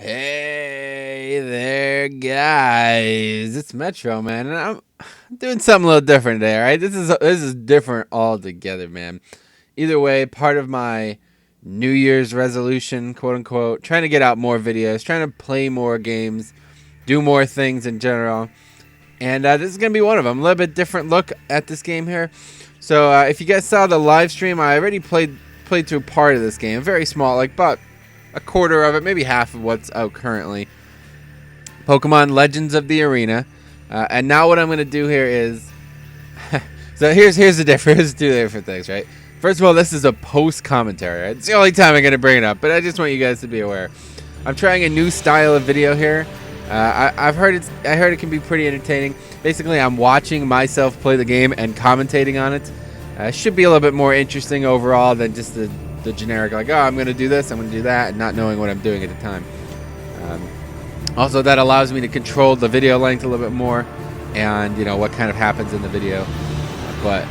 Hey there, guys! It's Metro, man, and I'm doing something a little different today. All right, this is different altogether, man. Either way, part of my New Year's resolution, quote unquote, trying to get out more videos, trying to play more games, do more things in general, and this is gonna be one of them. A little bit different look at this game here. So if you guys saw the live stream, I already played through part of this game, very small, like about a quarter of it, maybe half of what's out currently. Pokemon Legends of the Arena. And now what I'm going to do here is... so here's the difference. Here's two different things, right? First of all, this is a post-commentary, right? It's the only time I'm going to bring it up, but I just want you guys to be aware. I'm trying a new style of video here. I heard it can be pretty entertaining. Basically, I'm watching myself play the game and commentating on it. Should be a little bit more interesting overall than just the generic, like, oh, I'm going to do this, I'm going to do that, and not knowing what I'm doing at the time. Also, that allows me to control the video length a little bit more and, you know, what kind of happens in the video. But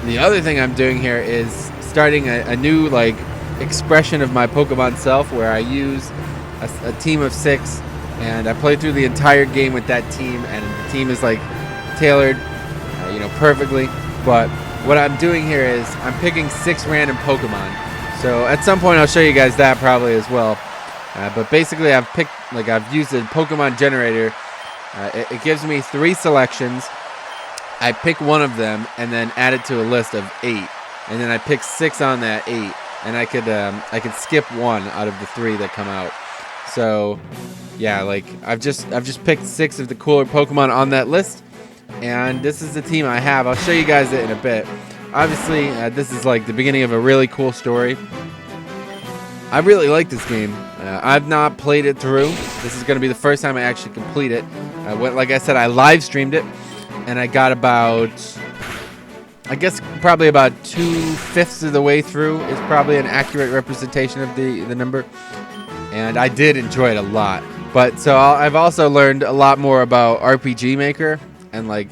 the other thing I'm doing here is starting a new, like, expression of my Pokemon self where I use a team of 6 and I play through the entire game with that team, and the team is, like, tailored, you know, perfectly. But what I'm doing here is I'm picking 6 random Pokemon. So at some point I'll show you guys that probably as well. But basically I've used a Pokemon generator. It gives me 3 selections. I pick one of them and then add it to a list of 8. And then I pick 6 on that 8. And I could skip 1 out of the 3 that come out. So yeah, like I've just picked 6 of the cooler Pokemon on that list. And this is the team I have. I'll show you guys it in a bit. Obviously, this is like the beginning of a really cool story. I really like this game. I've not played it through. This is going to be the first time I actually complete it. Like I said, I live streamed it, and I got about, I guess, probably about 2/5 of the way through is probably an accurate representation of the number. And I did enjoy it a lot. But so I've also learned a lot more about RPG Maker and like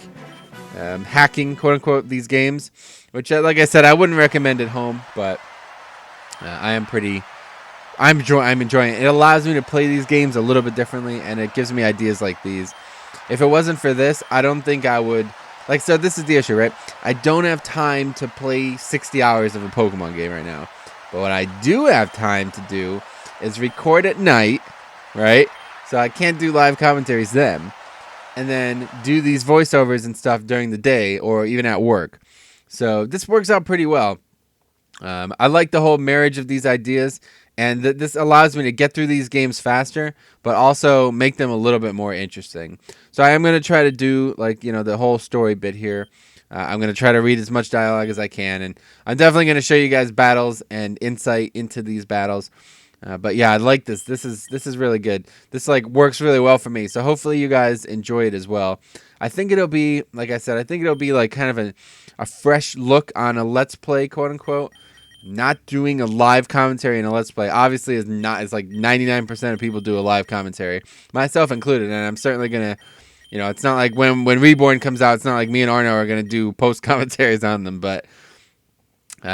hacking, quote unquote, these games, which, like I said, I wouldn't recommend at home, but I'm enjoying it. It allows me to play these games a little bit differently, and it gives me ideas like these. If it wasn't for this, I don't think I would. Like, so this is the issue, right? I don't have time to play 60 hours of a Pokemon game right now. But what I do have time to do is record at night, right? So I can't do live commentaries then. And then do these voiceovers and stuff during the day or even at work. So this works out pretty well. I like the whole marriage of these ideas, and this allows me to get through these games faster, but also make them a little bit more interesting. So I am going to try to do, like, you know, the whole story bit here. I'm going to try to read as much dialogue as I can, and I'm definitely going to show you guys battles and insight into these battles. But yeah, I like this. This is really good. This like works really well for me. So hopefully you guys enjoy it as well. I think it'll be, like I said, I think it'll be like kind of a fresh look on a Let's Play, quote unquote. Not doing a live commentary in a Let's Play obviously is not. It's like 99% of people do a live commentary, myself included, and I'm certainly gonna. You know, it's not like when Reborn comes out, it's not like me and Arno are gonna do post commentaries on them, but.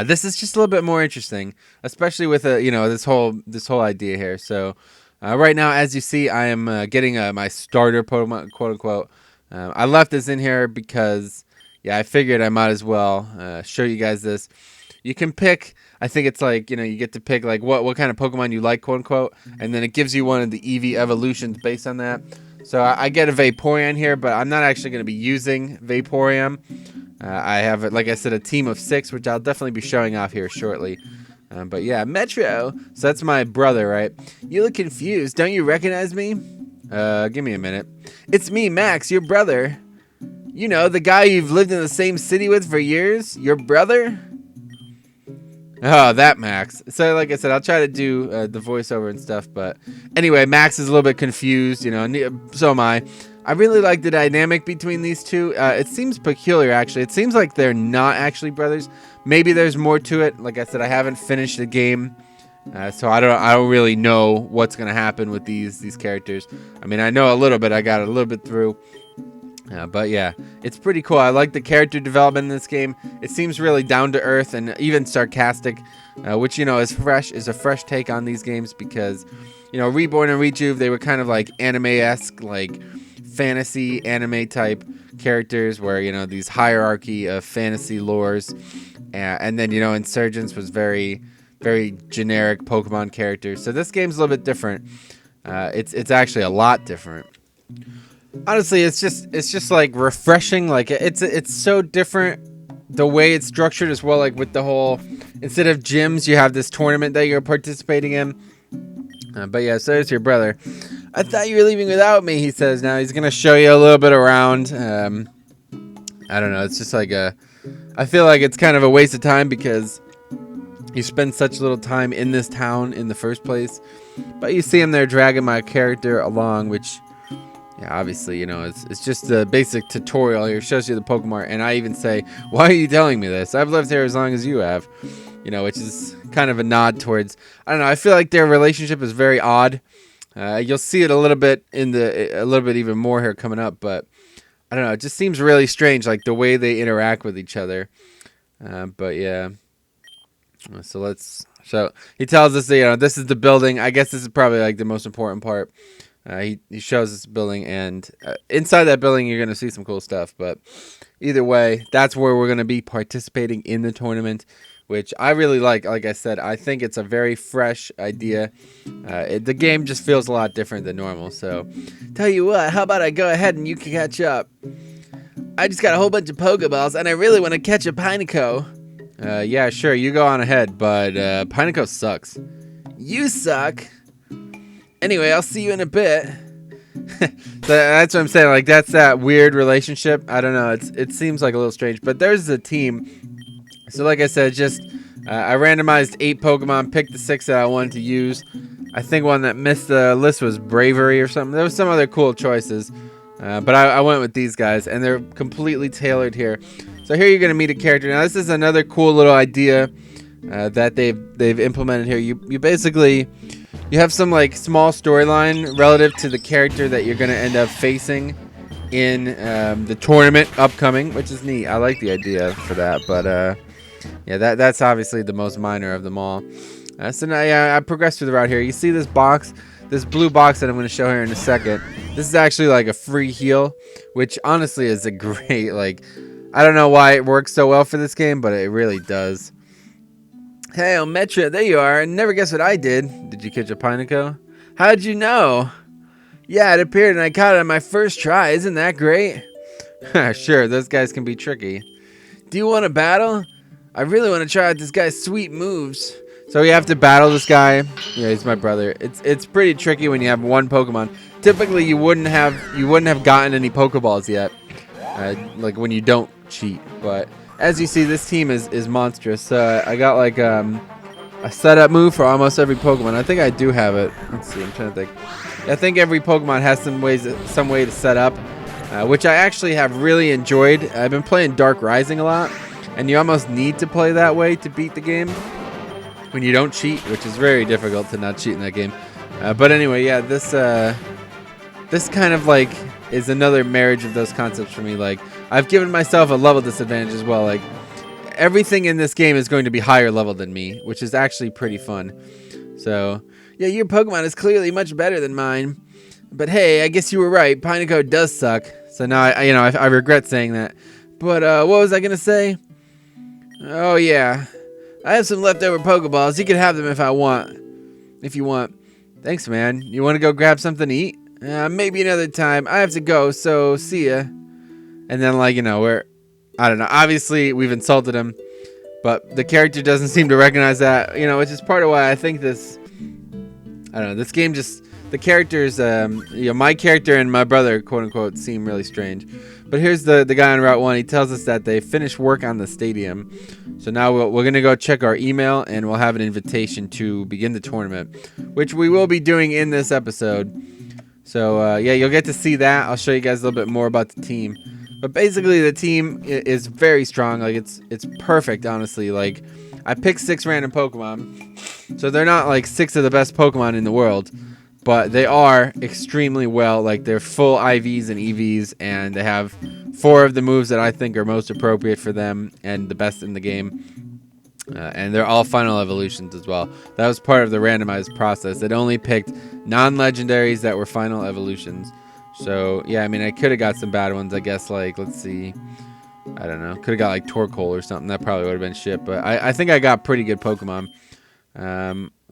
This is just a little bit more interesting, especially with you know, this whole idea here. So right now, as you see, I am getting my starter Pokemon, quote unquote. I left this in here because yeah, I figured I might as well show you guys this. You can pick. I think it's like, you know, you get to pick like what kind of Pokemon you like, quote unquote, and then it gives you one of the EV evolutions based on that. So I get a Vaporeon here, but I'm not actually going to be using Vaporeon. I have, like I said, a team of 6, which I'll definitely be showing off here shortly. But yeah, Metro. So that's my brother, right? You look confused. Don't you recognize me? Give me a minute. It's me, Max, your brother. You know, the guy you've lived in the same city with for years? Your brother? Oh, that Max. So like I said, I'll try to do the voiceover and stuff. But anyway, Max is a little bit confused, you know, so am I. I really like the dynamic between these two. It seems peculiar, actually. It seems like they're not actually brothers. Maybe there's more to it. Like I said, I haven't finished the game, so I don't really know what's gonna happen with these characters. I mean, I know a little bit. I got a little bit through, But yeah, it's pretty cool. I like the character development in this game. It seems really down to earth and even sarcastic, which is a fresh take on these games because Reborn and Rejuve, they were kind of like anime-esque, like fantasy anime type characters where these hierarchy of fantasy lores, and then Insurgents was very generic Pokemon characters. So this game's a little bit different. It's actually a lot different. Honestly, it's just like refreshing. Like it's so different the way it's structured as well. Like with the whole, instead of gyms, you have this tournament that you're participating in. But yeah, so there's your brother. I thought you were leaving without me, he says. Now he's gonna show you a little bit around. I don't know. It's just like I feel like it's kind of a waste of time because you spend such little time in this town in the first place. But you see him there dragging my character along, which. Yeah, obviously, it's just a basic tutorial here. It shows you the Pokemon, and I even say, why are you telling me this? I've lived here as long as you have. Which is kind of a nod towards, I don't know, I feel like their relationship is very odd. You'll see it a little bit even more here coming up, but I don't know, it just seems really strange, like the way they interact with each other. But yeah. So he tells us that, this is the building. I guess this is probably like the most important part. He shows us the building, and inside that building you're going to see some cool stuff. But either way, that's where we're going to be participating in the tournament, which I really like. Like I said, I think it's a very fresh idea. The game just feels a lot different than normal. So tell you what, how about I go ahead and you can catch up? I just got a whole bunch of Pokeballs, and I really want to catch a Pineco. Yeah, sure, you go on ahead, but Pineco sucks. You suck. Anyway, I'll see you in a bit. So that's what I'm saying. Like, that's that weird relationship. I don't know. It seems like a little strange. But there's a team. So like I said, I randomized 8 Pokemon, picked the 6 that I wanted to use. I think one that missed the list was Bravery or something. There was some other cool choices. But I went with these guys, and they're completely tailored here. So here you're going to meet a character. Now, this is another cool little idea that they've implemented here. You basically... You have some like small storyline relative to the character that you're going to end up facing in the tournament upcoming, which is neat. I like the idea for that, but yeah, that's obviously the most minor of them all. So now I progressed through the route here. You see this box, this blue box that I'm going to show here in a second. This is actually like a free heal, which honestly is a great, like, I don't know why it works so well for this game, but it really does. Hey, Metra, there you are. Never guess what I did. Did you catch a Pineco? How'd you know? Yeah, it appeared and I caught it on my first try. Isn't that great? Sure, those guys can be tricky. Do you want to battle? I really want to try out this guy's sweet moves. So you have to battle this guy. Yeah, he's my brother. It's pretty tricky when you have one Pokemon. Typically, you wouldn't have gotten any Pokeballs yet, like when you don't cheat, but. As you see, this team is monstrous. I got like a setup move for almost every Pokemon. I think I do have it. Let's see. I'm trying to think. I think every Pokemon has some way to set up, which I actually have really enjoyed. I've been playing Dark Rising a lot, and you almost need to play that way to beat the game when you don't cheat, which is very difficult to not cheat in that game. But anyway, yeah, this kind of like is another marriage of those concepts for me. Like, I've given myself a level disadvantage as well. Like, everything in this game is going to be higher level than me, which is actually pretty fun. So, yeah, your Pokemon is clearly much better than mine. But hey, I guess you were right. Pineco does suck. So now I regret saying that. But what was I gonna say? Oh yeah, I have some leftover Pokeballs. You can have them if you want. Thanks, man. You want to go grab something to eat? Maybe another time. I have to go. So see ya. And then, like, I don't know. Obviously, we've insulted him, but the character doesn't seem to recognize that, which is part of why I think this, I don't know, this game just, the characters, my character and my brother, quote unquote, seem really strange. But here's the guy on Route 1. He tells us that they finished work on the stadium. So now we're going to go check our email, and we'll have an invitation to begin the tournament, which we will be doing in this episode. So, yeah, you'll get to see that. I'll show you guys a little bit more about the team. But basically, the team is very strong. Like, it's perfect, honestly. Like, I picked 6 random Pokemon. So they're not, like, 6 of the best Pokemon in the world. but they are extremely well. Like, they're full IVs and EVs, and they have 4 of the moves that I think are most appropriate for them and the best in the game. And they're all final evolutions as well. That was part of the randomized process. It only picked non-legendaries that were final evolutions. So, yeah, I mean, I could have got some bad ones, I guess. Like, let's see. I don't know. Could have got, like, Torkoal or something. That probably would have been shit. But I think I got pretty good Pokemon.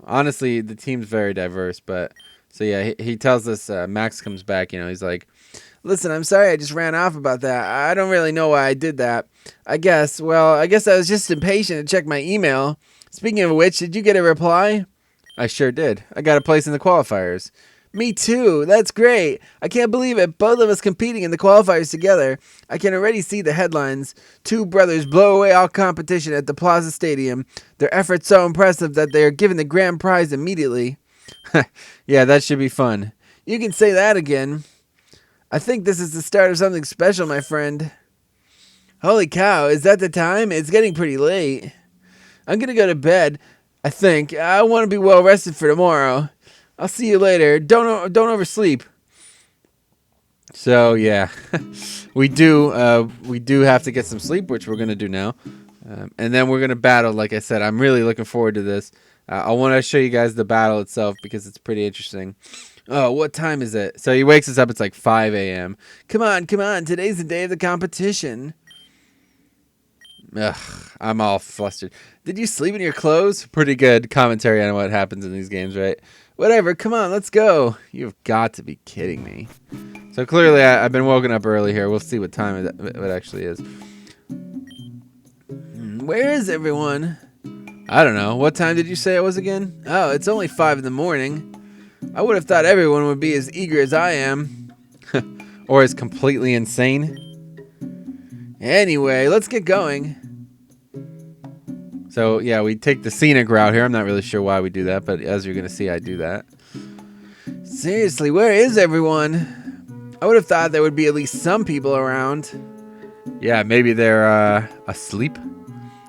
Honestly, the team's very diverse. But, so, yeah, he tells us, Max comes back, you know, he's like, listen, I'm sorry I just ran off about that. I don't really know why I did that. I guess I was just impatient to check my email. Speaking of which, did you get a reply? I sure did. I got a place in the qualifiers. Me too. That's great. I can't believe it. Both of us competing in the qualifiers together. I can already see the headlines. 2 brothers blow away all competition at the Plaza Stadium. Their efforts so impressive that they are given the grand prize immediately. Yeah, that should be fun. You can say that again. I think this is the start of something special, my friend. Holy cow, is that the time? It's getting pretty late. I'm gonna go to bed, I think. I want to be well rested for tomorrow. I'll see you later. Don't oversleep. So, yeah. we do have to get some sleep, which we're gonna do now. And then we're gonna battle, like I said. I'm really looking forward to this. I want to show you guys the battle itself because it's pretty interesting. Oh, what time is it? So he wakes us up. It's like 5 a.m. Come on. Today's the day of the competition. Ugh, I'm all flustered. Did you sleep in your clothes? Pretty good commentary on what happens in these games, right? Whatever, come on, let's go. You've got to be kidding me. So clearly I've been woken up early here. We'll see what time it actually is. Where is everyone? I don't know. What time did you say it was again? Oh, it's only 5 in the morning. I would have thought everyone would be as eager as I am. Or as completely insane. Anyway, let's get going. So, yeah, we take the scenic route here. I'm not really sure why we do that, but as you're going to see, I do that. Seriously, where is everyone? I would have thought there would be at least some people around. Yeah, maybe they're asleep.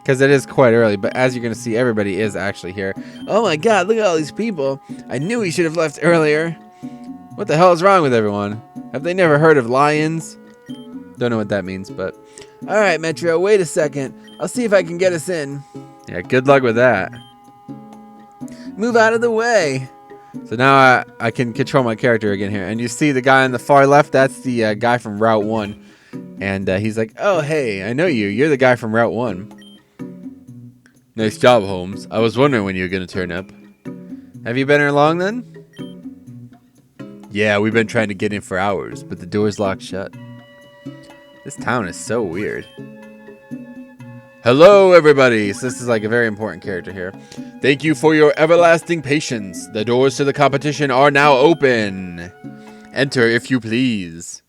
Because it is quite early, but as you're going to see, everybody is actually here. Oh my god, look at all these people. I knew we should have left earlier. What the hell is wrong with everyone? Have they never heard of lions? Don't know what that means, but... Alright, Metro, wait a second. I'll see if I can get us in. Yeah, good luck with that. Move out of the way. So now I can control my character again here. And you see the guy on the far left? That's the guy from Route 1. And he's like, oh, hey, I know you. You're the guy from Route 1. Nice job, Holmes. I was wondering when you were going to turn up. Have you been here long, then? Yeah, we've been trying to get in for hours, but the door's locked shut. This town is so weird. Hello, everybody. So this is like a very important character here. Thank you for your everlasting patience. The doors to the competition are now open. Enter if you please.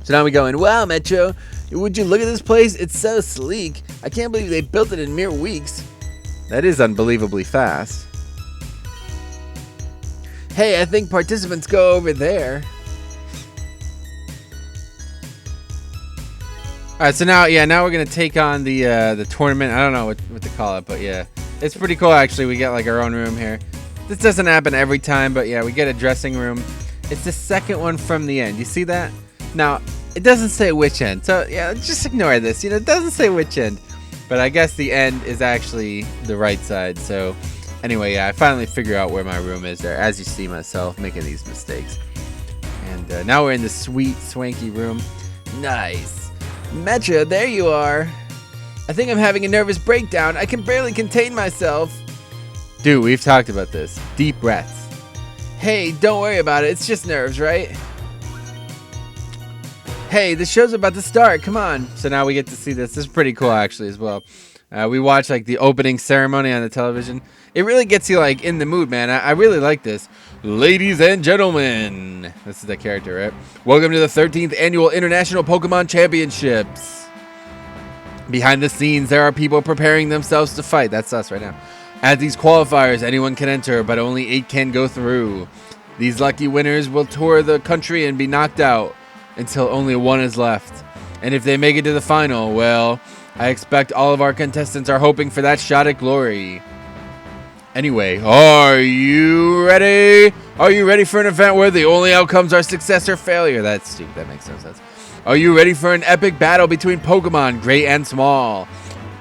So now we go in. Wow, Metro. Would you look at this place? It's so sleek. I can't believe they built it in mere weeks. That is unbelievably fast. Hey, I think participants go over there. All right, so now we're gonna take on the tournament. I don't know what to call it, but yeah, it's pretty cool actually. We get like our own room here. This doesn't happen every time, but yeah, we get a dressing room. It's the second one from the end. You see that? Now it doesn't say which end, so yeah, just ignore this. You know, it doesn't say which end, but I guess the end is actually the right side. So anyway, yeah, I finally figure out where my room is there. As you see myself making these mistakes, and now we're in the sweet, swanky room. Nice. Metro, there you are. I think I'm having a nervous breakdown. I can barely contain myself. Dude, we've talked about this. Deep breaths. Hey, don't worry about it. It's just nerves, right? Hey, the show's about to start. Come on. So now we get to see this. This is pretty cool, actually, as well. We watch like the opening ceremony on the television. It really gets you like in the mood, man. I really like this. Ladies and gentlemen, this is the character, right? Welcome to the 13th Annual International Pokemon Championships. Behind the scenes, there are people preparing themselves to fight. That's us right now. At these qualifiers, anyone can enter, but only 8 can go through. These lucky winners will tour the country and be knocked out until only 1 is left. And if they make it to the final, well, I expect all of our contestants are hoping for that shot at glory. Anyway, are you ready? Are you ready for an event where the only outcomes are success or failure? That's stupid. That makes no sense. Are you ready for an epic battle between Pokemon, great and small?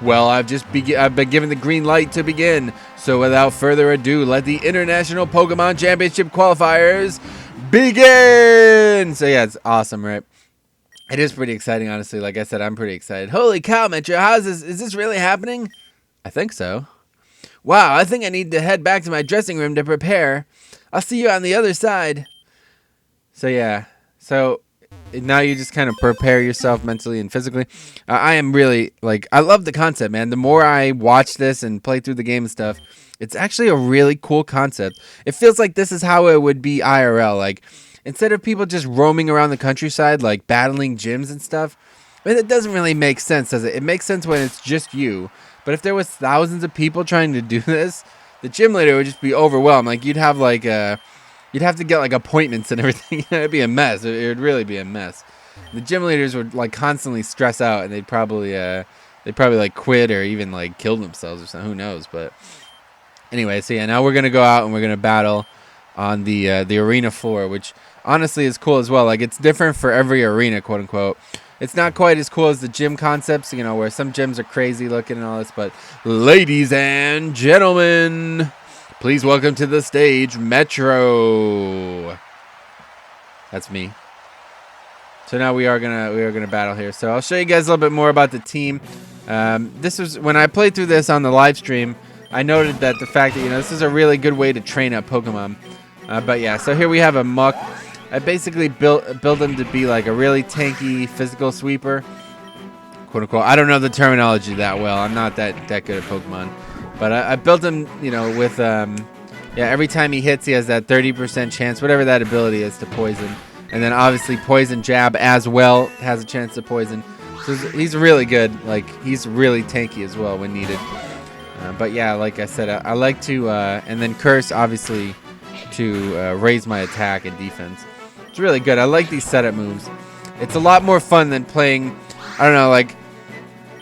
Well, I've been given the green light to begin. So without further ado, let the International Pokemon Championship qualifiers begin. So yeah, it's awesome, right? It is pretty exciting, honestly. Like I said, I'm pretty excited. Holy cow, Metro! How's this? Is this really happening? I think so. Wow, I think I need to head back to my dressing room to prepare. I'll see you on the other side. So yeah, so now you just kind of prepare yourself mentally and physically. I am really, like, I love the concept, man. The more I watch this and play through the game and stuff, it's actually a really cool concept. It feels like this is how it would be IRL. Like, instead of people just roaming around the countryside, like, battling gyms and stuff, I mean, it doesn't really make sense, does it? It makes sense when it's just you. But if there was thousands of people trying to do this, the gym leader would just be overwhelmed. Like, you'd have to get like appointments and everything. It'd be a mess. It would really be a mess. The gym leaders would like constantly stress out, and they'd probably like quit or even like kill themselves or something. Who knows? But anyway, so yeah, now we're gonna go out and we're gonna battle on the arena floor, which honestly is cool as well. Like, it's different for every arena, quote unquote. It's not quite as cool as the gym concepts, you know, where some gyms are crazy looking and all this. But ladies and gentlemen, please welcome to the stage, Metro. That's me. So now we are gonna battle here. So I'll show you guys a little bit more about the team. This was when I played through this on the live stream. I noted that the fact that, you know, this is a really good way to train up Pokemon. But yeah, so here we have a Muck. I basically built him to be like a really tanky physical sweeper, quote unquote. I don't know the terminology that well. I'm not that good at Pokemon, but I built him, you know, with yeah. Every time he hits, he has that 30% chance, whatever that ability is, to poison, and then obviously Poison Jab as well has a chance to poison. So he's really good. Like, he's really tanky as well when needed. But yeah, like I said, I like to and then Curse obviously to raise my attack and defense. It's really good. I like these setup moves. It's a lot more fun than playing, I don't know, like,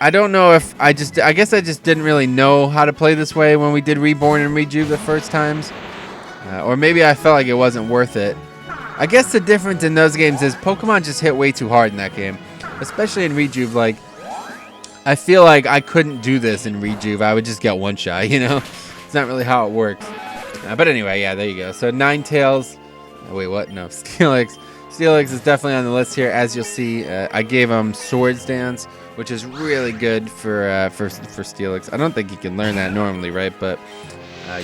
I don't know if I guess I just didn't really know how to play this way when we did Reborn and Rejuve the first times. Or maybe I felt like it wasn't worth it. I guess the difference in those games is Pokemon just hit way too hard in that game. Especially in Rejuve, like, I feel like I couldn't do this in Rejuve. I would just get one shot, you know? It's not really how it works. But anyway, yeah, there you go. So Ninetales. Oh, wait, what? No, Steelix. Steelix is definitely on the list here. As you'll see, I gave him Swords Dance, which is really good for Steelix. I don't think you can learn that normally, right? But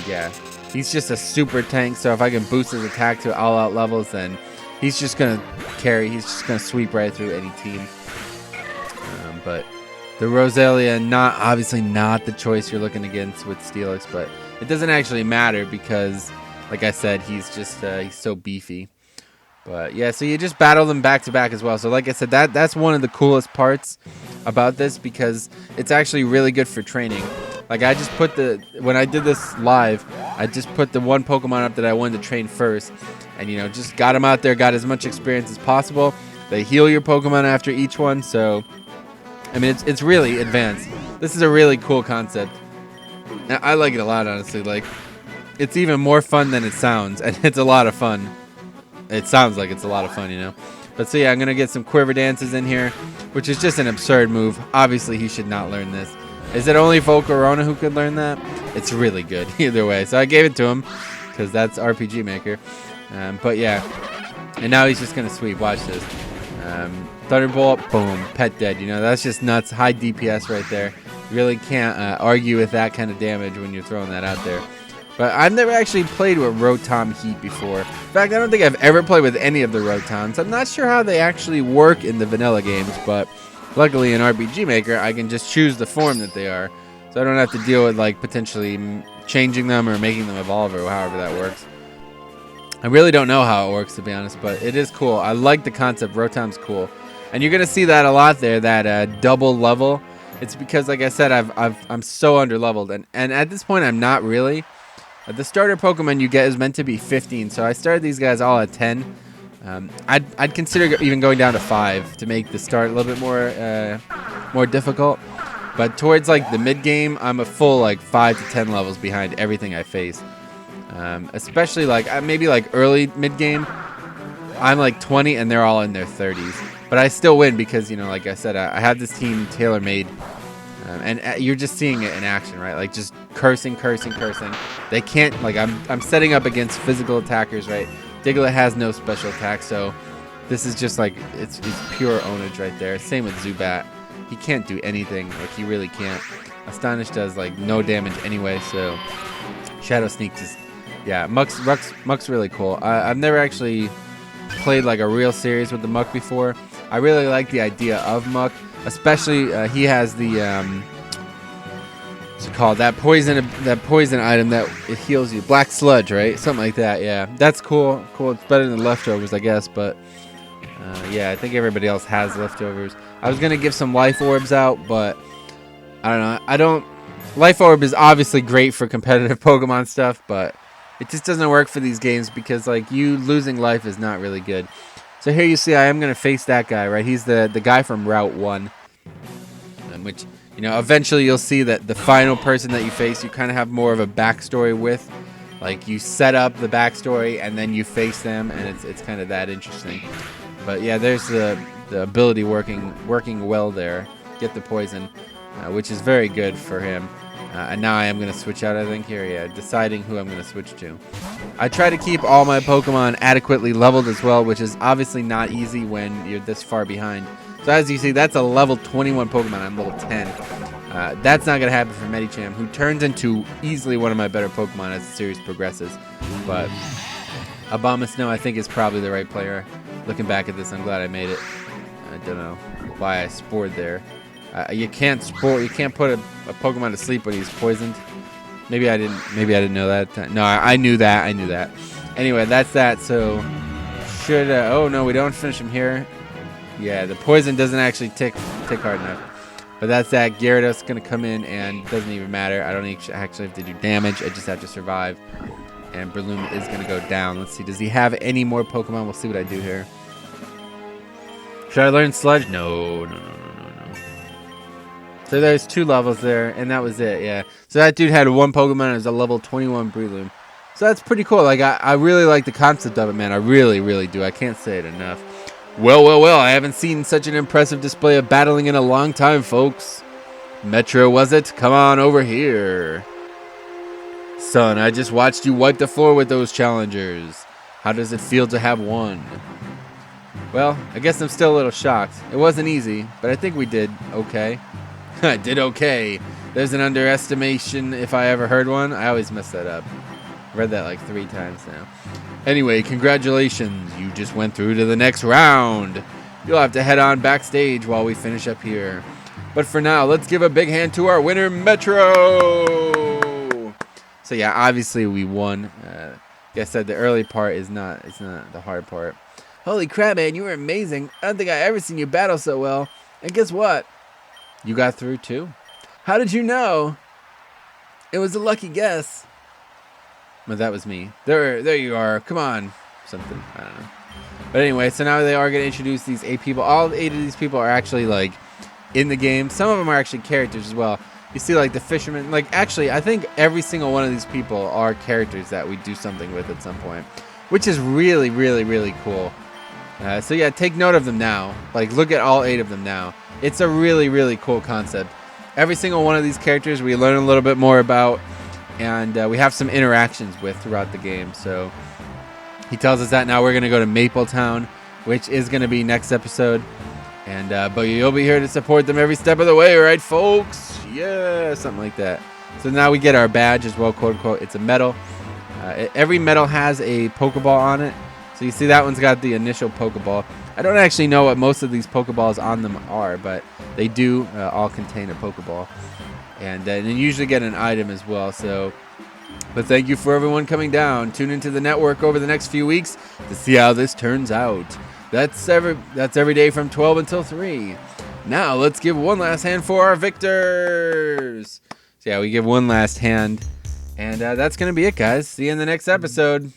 yeah, he's just a super tank. So if I can boost his attack to all-out levels, then he's just gonna carry. He's just gonna sweep right through any team. But the Roselia, obviously not the choice you're looking against with Steelix, but it doesn't actually matter because, like I said, he's just he's so beefy. But yeah, so you just battle them back to back as well. So like I said, that's one of the coolest parts about this, because it's actually really good for training. Like, I just put when I did this live, I just put the one Pokemon up that I wanted to train first, and, you know, just got him out there, got as much experience as possible. They heal your Pokemon after each one, so I mean, it's really advanced. This is a really cool concept. I like it a lot, honestly. Like, it's even more fun than it sounds, and it's a lot of fun. It sounds like it's a lot of fun, you know. But so yeah, I'm gonna get some Quiver Dances in here, which is just an absurd move. Obviously, he should not learn this. Is it only Volcarona who could learn that? It's really good either way. So I gave it to him because that's RPG Maker. But yeah, and now he's just gonna sweep. Watch this. Thunderbolt, boom, pet dead. You know, that's just nuts. High DPS right there. You really can't argue with that kind of damage when you're throwing that out there. But I've never actually played with Rotom Heat before. In fact, I don't think I've ever played with any of the Rotons. I'm not sure how they actually work in the vanilla games, but luckily in RPG Maker, I can just choose the form that they are. So I don't have to deal with, like, potentially changing them or making them evolve or however that works. I really don't know how it works, to be honest, but it is cool. I like the concept. Rotom's cool. And you're going to see that a lot there, that double level. It's because, like I said, I'm so underleveled. And at this point, I'm not really. The starter Pokemon you get is meant to be 15, so I started these guys all at 10. I'd consider even going down to 5 to make the start a little bit more difficult. But towards like the mid game, I'm a full like 5 to 10 levels behind everything I face. Especially like maybe like early mid game, I'm like 20 and they're all in their 30s. But I still win because, you know, like I said, I have this team tailor-made. And you're just seeing it in action, right? Like just cursing. They can't, like I'm setting up against physical attackers, right? Diglett has no special attack, so this is just like, it's pure ownage right there. Same with Zubat. He can't do anything, like he really can't. Astonish does like no damage anyway, so Shadow Sneak just, yeah, Muck's really cool. I've never actually played like a real series with the Muck before. I really like the idea of Muck, especially he has the what's it called, that poison item that it heals you, Black Sludge, right? Something like that. Yeah, that's cool. It's better than Leftovers, I guess, but yeah, I think everybody else has Leftovers. I was gonna give some Life Orbs out, but I don't know. Life Orb is obviously great for competitive Pokemon stuff, but it just doesn't work for these games because like you losing life is not really good. So here you see I am going to face that guy, right? He's the guy from Route 1, which, you know, eventually you'll see that the final person that you face, you kind of have more of a backstory with. Like you set up the backstory and then you face them, and it's kind of that interesting. But yeah, there's the ability working well there. Get the poison, which is very good for him. And now I am going to switch out, I think, here. Yeah, deciding who I'm going to switch to. I try to keep all my Pokemon adequately leveled as well, which is obviously not easy when you're this far behind. So as you see, that's a level 21 Pokemon. I'm level 10. That's not going to happen for Medicham, who turns into easily one of my better Pokemon as the series progresses. But Abomasnow, I think, is probably the right player. Looking back at this, I'm glad I made it. I don't know why I spored there. You can't put a Pokemon to sleep when he's poisoned. Maybe I didn't know that. No, I knew that. Anyway, that's that. So should oh no, we don't finish him here. Yeah, the poison doesn't actually tick hard enough. But that's that. Gyarados gonna come in and it doesn't even matter. I don't actually have to do damage. I just have to survive. And Breloom is gonna go down. Let's see. Does he have any more Pokemon? We'll see what I do here. Should I learn Sludge? No. So there's 2 levels there, and that was it, yeah. So that dude had 1 Pokemon, it was a level 21 Breloom. So that's pretty cool. Like, I really like the concept of it, man. I really, really do. I can't say it enough. Well, I haven't seen such an impressive display of battling in a long time, folks. Metro, was it? Come on over here. Son, I just watched you wipe the floor with those challengers. How does it feel to have won? Well, I guess I'm still a little shocked. It wasn't easy, but I think we did okay. I did okay. There's an underestimation if I ever heard one. I always mess that up. I've read that like 3 times now. Anyway, congratulations. You just went through to the next round. You'll have to head on backstage while we finish up here. But for now, let's give a big hand to our winner, Metro. So yeah, obviously we won. Like I said, the early part is not the hard part. Holy crap, man, you were amazing. I don't think I ever seen you battle so well. And guess what? You got through too? How did you know? It was a lucky guess. But that was me. There you are. Come on. Something. I don't know. But anyway, so now they are going to introduce these 8 people. All 8 of these people are actually like in the game. Some of them are actually characters as well. You see like the fisherman. Like actually, I think every single one of these people are characters that we do something with at some point. Which is really, really, really cool. So yeah, take note of them now. Like look at all 8 of them now. It's a really, really cool concept. Every single one of these characters we learn a little bit more about, and we have some interactions with throughout the game. So he tells us that now we're going to go to Mapletown, which is going to be next episode. And but you'll be here to support them every step of the way, right, folks? Yeah, something like that. So now we get our badge as well, quote unquote. It's a medal. Every medal has a Pokeball on it. So you see that one's got the initial Pokeball. I don't actually know what most of these Pokeballs on them are, but they do all contain a Pokeball. And then you usually get an item as well. So, but thank you for everyone coming down. Tune into the network over the next few weeks to see how this turns out. That's every day from 12 until 3. Now let's give one last hand for our victors. So yeah, we give one last hand. And that's going to be it, guys. See you in the next episode.